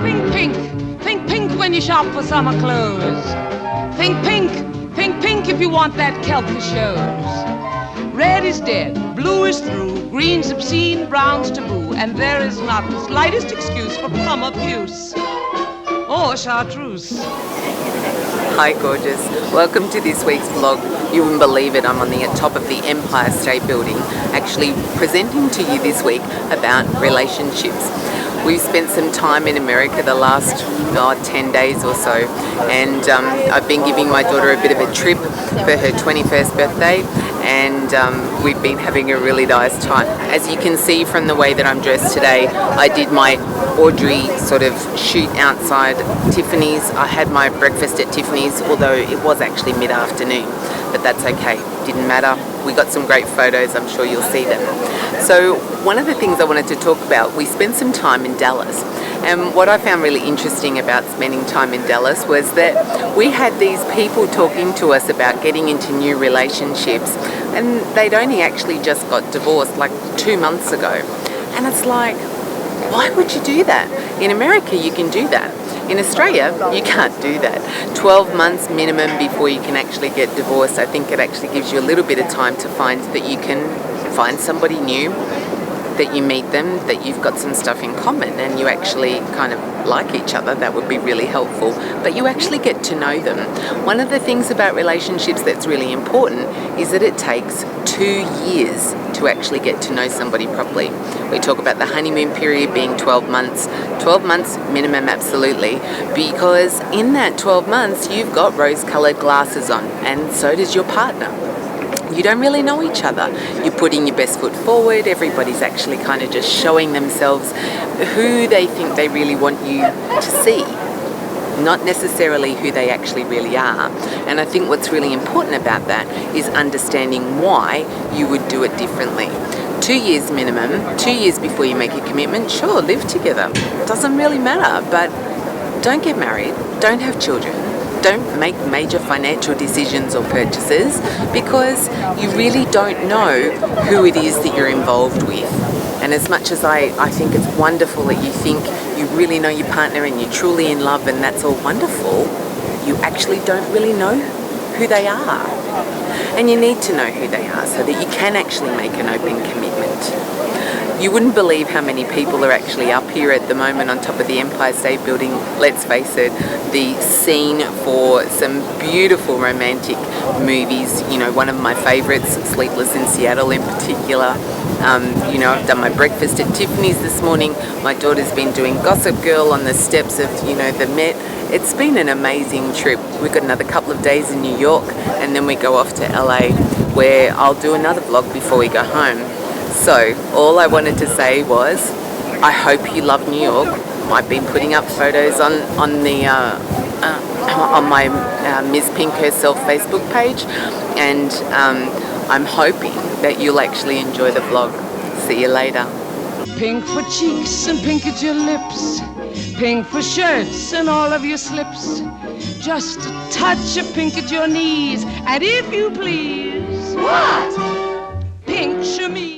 Think pink. Think pink when you shop for summer clothes. Think pink. Think pink if you want that kelp that shows. Red is dead, blue is through, green's obscene, brown's taboo, and there is not the slightest excuse for plum abuse or chartreuse. Hi gorgeous, welcome to this week's vlog. You wouldn't believe it, I'm on the top of the Empire State Building actually presenting to you this week about relationships. We've spent some time in America the last 10 days or so, and I've been giving my daughter a bit of a trip for her 21st birthday, and we've been having a really nice time. As you can see from the way that I'm dressed today, I did my Audrey sort of shoot outside Tiffany's. I had my breakfast at Tiffany's, although it was actually mid-afternoon, but that's okay, didn't matter. We got some great photos, I'm sure you'll see them. So one of the things I wanted to talk about, we spent some time in Dallas, and what I found really interesting about spending time in Dallas was that we had these people talking to us about getting into new relationships, and they'd only actually just got divorced like 2 months ago. And it's like, why would you do that? In America you can do that. In Australia, you can't do that. 12 months minimum before you can actually get divorced. I think it actually gives you a little bit of time to find that you can find somebody new, that you meet them, that you've got some stuff in common and you actually kind of like each other. That would be really helpful, but you actually get to know them. One of the things about relationships that's really important is that it takes 2 years to actually get to know somebody properly. We talk about the honeymoon period being 12 months. 12 months minimum, absolutely, because in that 12 months you've got rose-colored glasses on, and so does your partner. You don't really know each other. You're putting your best foot forward. Everybody's actually kind of just showing themselves who they think they really want you to see, not necessarily who they actually really are. And I think what's really important about that is understanding why you would do it differently. 2 years minimum, 2 years before you make a commitment. Sure, live together. Doesn't really matter, but don't get married, don't have children. Don't make major financial decisions or purchases, because you really don't know who it is that you're involved with. And as much as I think it's wonderful that you think you really know your partner and you're truly in love and that's all wonderful, you actually don't really know who they are. And you need to know who they are so that you can actually make an open commitment. You wouldn't believe how many people are actually up here at the moment on top of the Empire State Building. Let's face it, the scene for some beautiful romantic movies. You know, one of my favorites, Sleepless in Seattle in particular. You know, I've done my breakfast at Tiffany's this morning. My daughter's been doing Gossip Girl on the steps of, you know, the Met. It's been an amazing trip. We've got another couple of days in New York, and then we go off to LA, where I'll do another vlog before we go home. So all I wanted to say was, I hope you love New York. I've been putting up photos on my Ms. Pink Herself Facebook page, and I'm hoping that you'll actually enjoy the vlog. See you later. Pink for cheeks and pink at your lips. Pink for shirts and all of your slips. Just a touch of pink at your knees, and if you please, what? Pink chemise.